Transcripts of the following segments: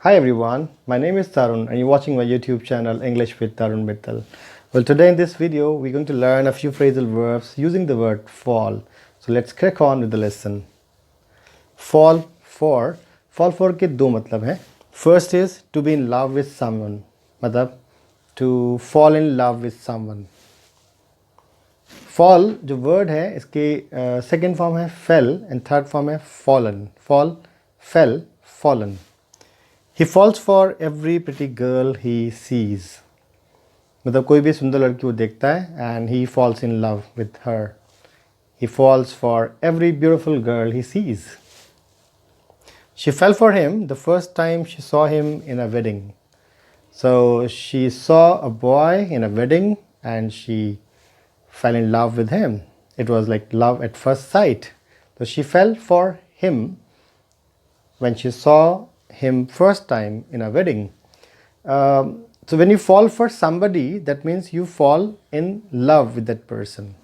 Hi everyone, my name is Tarun and you're watching my YouTube channel English with Tarun Mittal. Well, today in this video we're going to learn a few phrasal verbs using the word fall. So let's crack on with the lesson. Fall for के दो मतलब हैं. First is to be in love with someone, मतलब to fall in love with someone. Fall जो word है इसके second form है fell and third form है fallen. Fall, fell, fallen. He falls for every pretty girl he sees. मतलब कोई भी सुंदर लड़की वो देखता है and he falls in love with her. He falls for every beautiful girl he sees. She fell for him the first time she saw him in a wedding. So she saw a boy in a wedding and she fell in love with him. It was like love at first sight. So she fell for him when she saw him first time in a wedding. So when you fall for somebody, that means you fall in love with that person.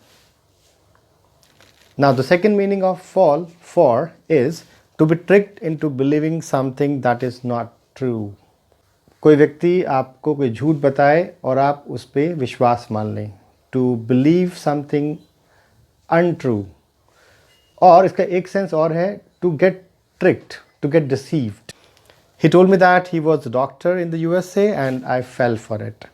Now the second meaning of fall for is to be tricked into believing something that is not true. कोई व्यक्ति आपको कोई झूठ बताए और आप उस पर विश्वास मान लें. To believe something untrue. और इसका एक सेंस और है to get tricked, to get deceived. He told me that he was a doctor in the USA and I fell for it.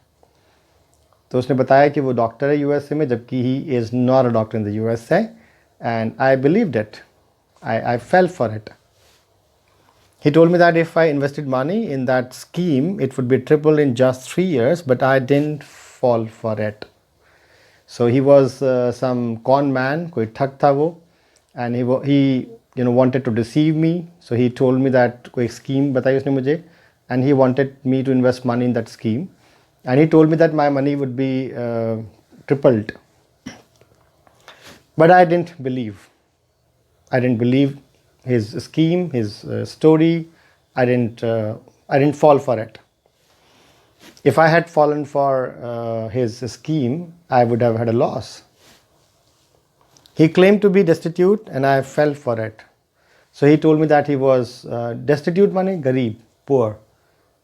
तो उसने बताया कि वो डॉक्टर है यूएसए में जबकि he is not a doctor in the USA and I believed it. I fell for it. He told me that if I invested money in that scheme, it would be tripled in just 3 years, but I didn't fall for it. So he was some con man, कोई ठग था वो, and he wanted to deceive me. So he told me that कोई scheme बताई उसने मुझे and he wanted me to invest money in that scheme and he told me that my money would be tripled. But I didn't believe. I didn't believe his scheme, his story. I didn't fall for it. If I had fallen for his scheme, I would have had a loss. He claimed to be destitute and I fell for it. So he told me that he was destitute money, garib, poor.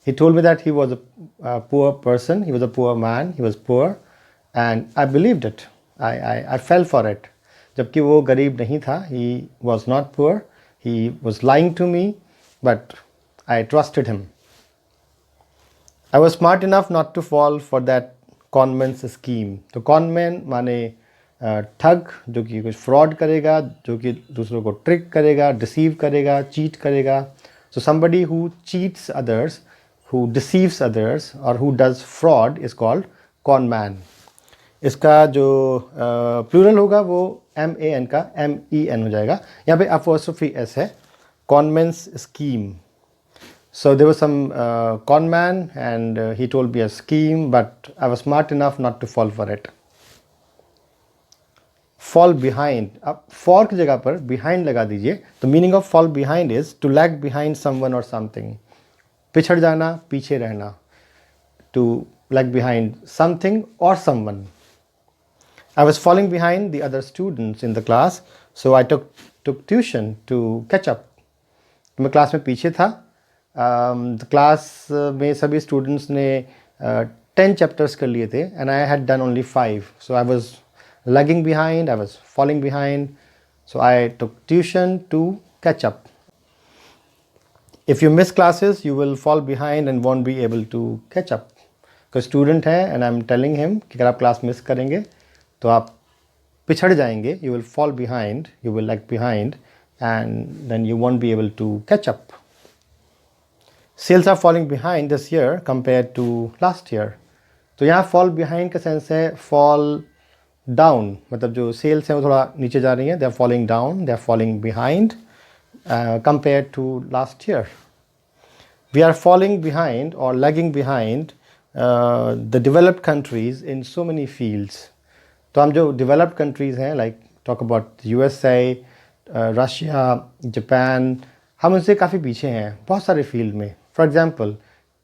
He told me that he was a poor person, he was a poor man, he was poor and I believed it. I fell for it. जबकि वो गरीब नहीं था, he was not poor, he was lying to me, but I trusted him. I was smart enough not to fall for that conman's scheme. तो conman माने ठग जो कि कुछ फ्रॉड करेगा, जो कि दूसरों को ट्रिक करेगा, डिसीव करेगा, चीट करेगा. So somebody who cheats others, who deceives others or who does fraud is called con man. इसका जो प्लूरल होगा वो MAN का MEN हो जाएगा. यहाँ पे apostrophe S है. Conman's scheme. So there was some con man and he told me a scheme, but I was smart enough not to fall for it. Fall behind. अब for की जगह पर behind लगा दीजिए. तो meaning of fall behind is to lag behind someone or something. पिछड़ जाना, पीछे रहना. To lag behind something or someone. I was falling behind the other students in the class, so I took tuition to catch up. मैं class में पीछे था. Class में सभी स्टूडेंट्स ने 10 चैप्टर्स कर लिए थे and I had done only 5. So I was lagging behind, I was falling behind. So I took tuition to catch up. If you miss classes, you will fall behind and won't be able to catch up. कोई student है and I'm telling him कि अगर आप class miss करेंगे तो आप पिछड़ जाएंगे, you will fall behind, you will lag behind and then you won't be able to catch up. Sales are falling behind this year compared to last year. तो यहाँ fall behind का sense है fall down, मतलब जो sales हैं वो थोड़ा नीचे जा रही हैं, they are falling down, they are falling behind compared to last year. We are falling behind or lagging behind the developed countries in so many fields. तो हम जो developed countries हैं, like talk about USA, Russia, Japan, हम उनसे काफ़ी पीछे हैं बहुत सारे फील्ड में. For example,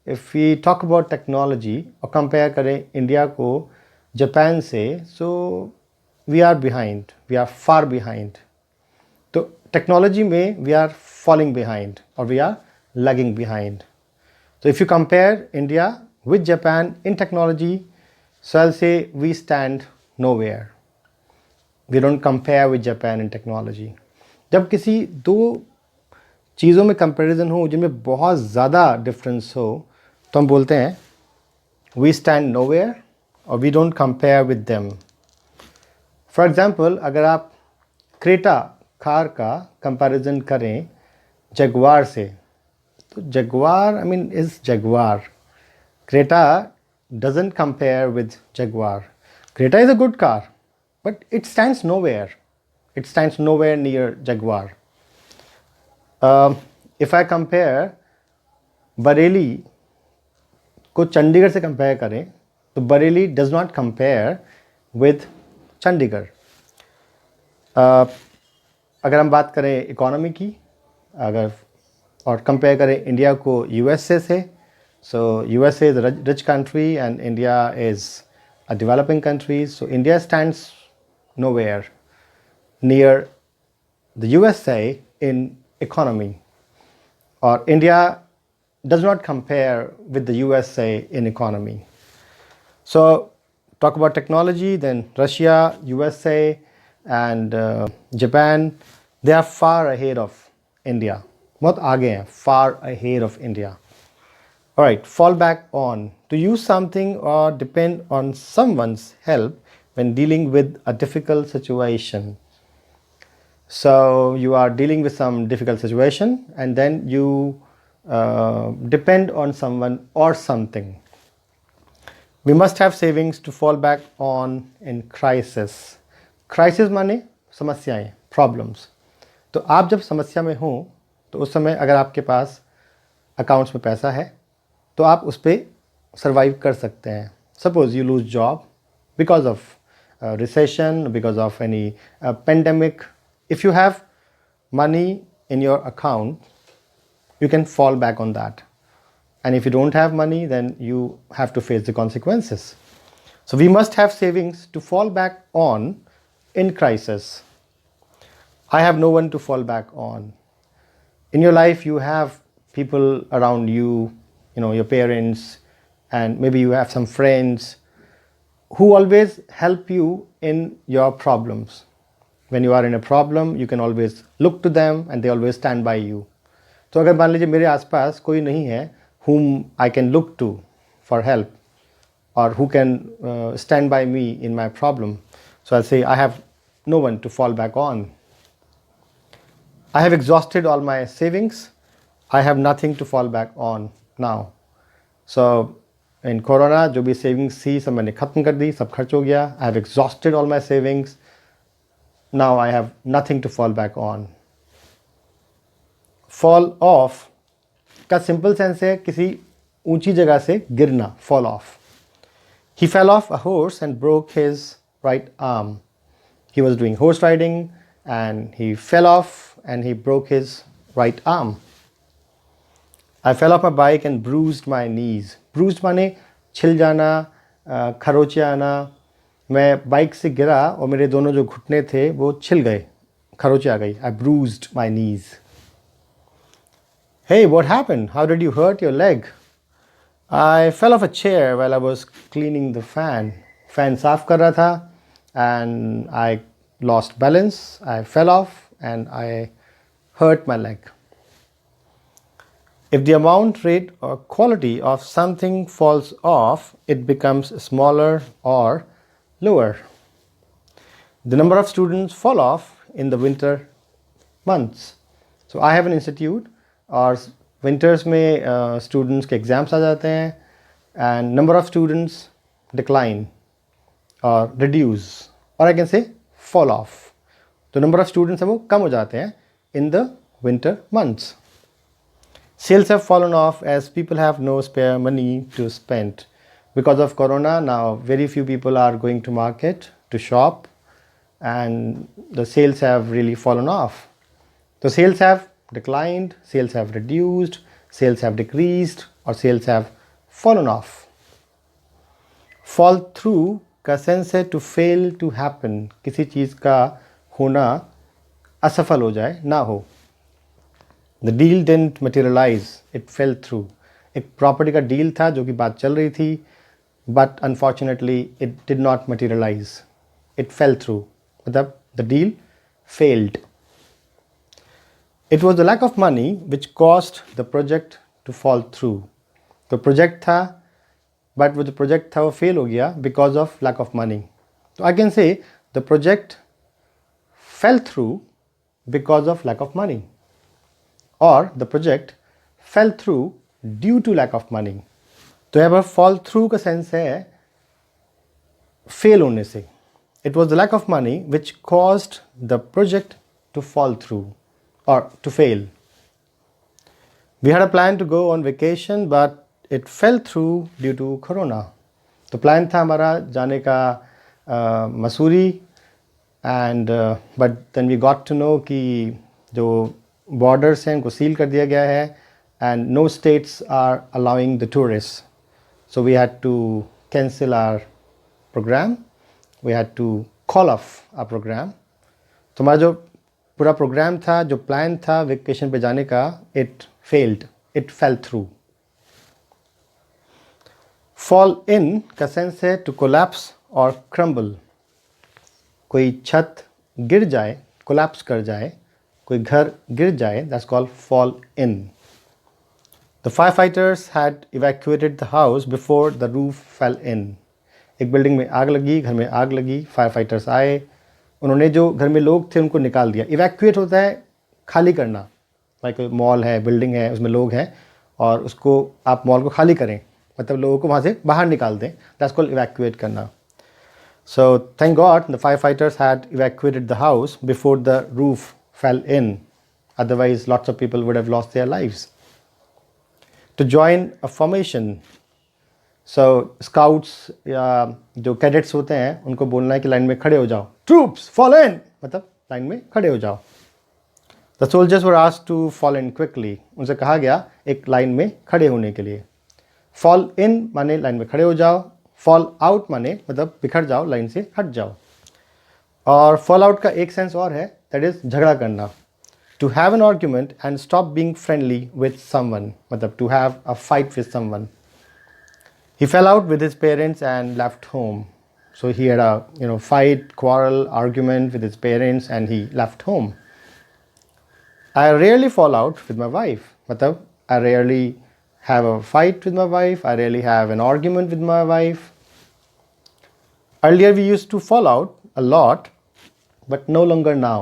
if we talk about technology और compare करें इंडिया को जापान से, so we are behind, we are far behind. तो टेक्नोलॉजी में we are falling behind or we are lagging behind. So if you compare India with Japan in technology, so I'll say we stand nowhere. We don't compare with Japan in technology. जब किसी दो चीज़ों में comparison हो जिनमें बहुत ज़्यादा difference हो तो हम बोलते हैं वी स्टैंड नोवेयर और we don't compare with them. For example, अगर आप क्रेटा कार का कंपैरिजन करें जगुआर से, तो Jaguar is Jaguar. Creta doesn't compare with Jaguar. Creta is a good car, but it stands nowhere. It stands nowhere near Jaguar. If I compare Bareilly को चंडीगढ़ से compare करें तो Bareilly does not compare with Chandigarh. अगर हम बात करें इकोनॉमी की, अगर और कंपेयर करें इंडिया को यूएसए से, so USA is a rich country and India is a developing country, so India stands nowhere near the USA in economy, or India does not compare with the USA in economy. So talk about technology, then Russia, USA and Japan, they are far ahead of India. बहुत आगे हैं, far ahead of India. Alright, fall back on. To use something or depend on someone's help when dealing with a difficult situation. So you are dealing with some difficult situation and then you depend on someone or something. We must have savings to fall back on in crisis. Crisis माने समस्याएं, problems. तो आप जब समस्या में हो तो उस समय अगर आपके पास अकाउंट्स में पैसा है तो आप उस पर सर्वाइव कर सकते हैं. Suppose you lose job because of recession, because of any pandemic. If you have money in your account you can fall back on that, and if you don't have money then you have to face the consequences. So we must have savings to fall back on in crisis. I have no one to fall back on. In your life you have people around you, your parents, and maybe you have some friends who always help you in your problems. When you are in a problem you can always look to them and they always stand by you. तो अगर मान लीजिए मेरे आसपास कोई नहीं है whom I can look to for help or who can stand by me in my problem, so I'll say I have no one to fall back on. I have exhausted all my savings. I have nothing to fall back on now. So in Corona जो भी savings थी सब मैंने ख़त्म कर दी, सब खर्च हो गया. I have exhausted all my savings. Now I have nothing to fall back on. Fall off का सिंपल सेंस है किसी ऊंची जगह से गिरना, fall off. He fell off a horse and broke his right arm. He was doing horse riding and he fell off and he broke his right arm. I fell off my bike and bruised my knees. Bruised माने छिल जाना, खरोचे आना. मैं bike से गिरा और मेरे दोनों जो घुटने थे वो छिल गए, खरोचे आ गई. I bruised my knees. Hey, what happened? How did you hurt your leg? I fell off a chair while I was cleaning the fan. Fan साफ कर रहा था and I lost balance. I fell off and I hurt my leg. If the amount, rate or quality of something falls off, it becomes smaller or lower. The number of students fall off in the winter months. So I have an institute और winters में students के exams आ जाते हैं and number of students decline और reduce और आई can से fall of. तो number of students हैं वो कम हो जाते हैं in the winter months. Sales have fallen off as people have no spare money to spend. Because of Corona, now very few people are going to market to shop and the sales have really fallen off. So sales have declined, sales have reduced, sales have decreased or sales have fallen off. Fall through का sense है to fail to happen. किसी चीज़ का होना असफल हो जाए, ना हो. The deal didn't materialize, it fell through. एक प्रॉपर्टी का डील था जो कि बात चल रही थी, but unfortunately it did not materialise, it fell through, मतलब the deal failed. It was the lack of money which cost the project to fall through. तो प्रोजेक्ट था, बट वो जो प्रोजेक्ट था वो फेल हो गया because of lack of money. तो I can say the project fell through because of lack of money, और the project fell through due to lack of money. तो यहाँ पर फॉल थ्रू का सेंस है फेल होने से. It was the lack of money which caused the project to fall through और to fail. We had a plan to go on vacation but it fell through due to corona. तो plan था हमारा जाने का Mussoorie, and but then we got to know कि जो borders हैं उनको सील कर दिया गया है, and no states are allowing the tourist. So we had to cancel our program, we had to call off our program. तो हमारा जो पूरा प्रोग्राम था, जो प्लान था वेकेशन पे जाने का, it failed, it fell through. Fall in का सेंस है टू कोलैप्स और क्रम्बल. कोई छत गिर जाए, कोलैप्स कर जाए, कोई घर गिर जाए, that's called fall in. The fire fighters had evacuated the house before the roof fell in. एक बिल्डिंग में आग लगी, घर में आग लगी, फायर फाइटर्स आए, उन्होंने जो घर में लोग थे उनको निकाल दिया. इवैक्यूएट होता है खाली करना, लाइक कोई मॉल है, बिल्डिंग है, उसमें लोग हैं और उसको आप मॉल को खाली करें, मतलब लोगों को वहाँ से बाहर निकाल दें, दैट्स कॉल्ड इवैक्यूएट करना. So thank God the firefighters had evacuated the house before the roof fell in. Otherwise lots of people would have lost their lives. To join a formation. So scouts या जो cadets होते हैं उनको बोलना है कि line में खड़े हो जाओ. Troops fall in, मतलब लाइन में खड़े हो जाओ. The soldiers were asked to fall in quickly. उनसे कहा गया एक लाइन में खड़े होने के लिए. Fall in माने लाइन में खड़े हो जाओ, फॉल आउट माने मतलब बिखर जाओ, लाइन से हट जाओ. और फॉल आउट का एक सेंस और है, दैट इज झगड़ा करना. To have an argument and stop being friendly with someone, मतलब to have a fight with someone. He fell out with his parents and left home. So he had a fight, quarrel, argument with his parents and he left home. I rarely fall out with my wife, मतलब I rarely have a fight with my wife, I really have an argument with my wife. Earlier we used to fall out a lot, but no longer now.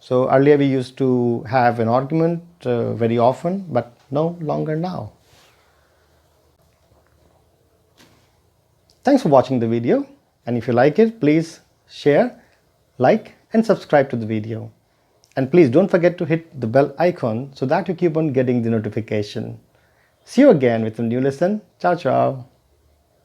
So earlier we used to have an argument very often, but no longer now. Thanks for watching the video, and if you like it, please share, like and subscribe to the video. And please don't forget to hit the bell icon so that you keep on getting the notification. See you again with a new lesson. Ciao, ciao.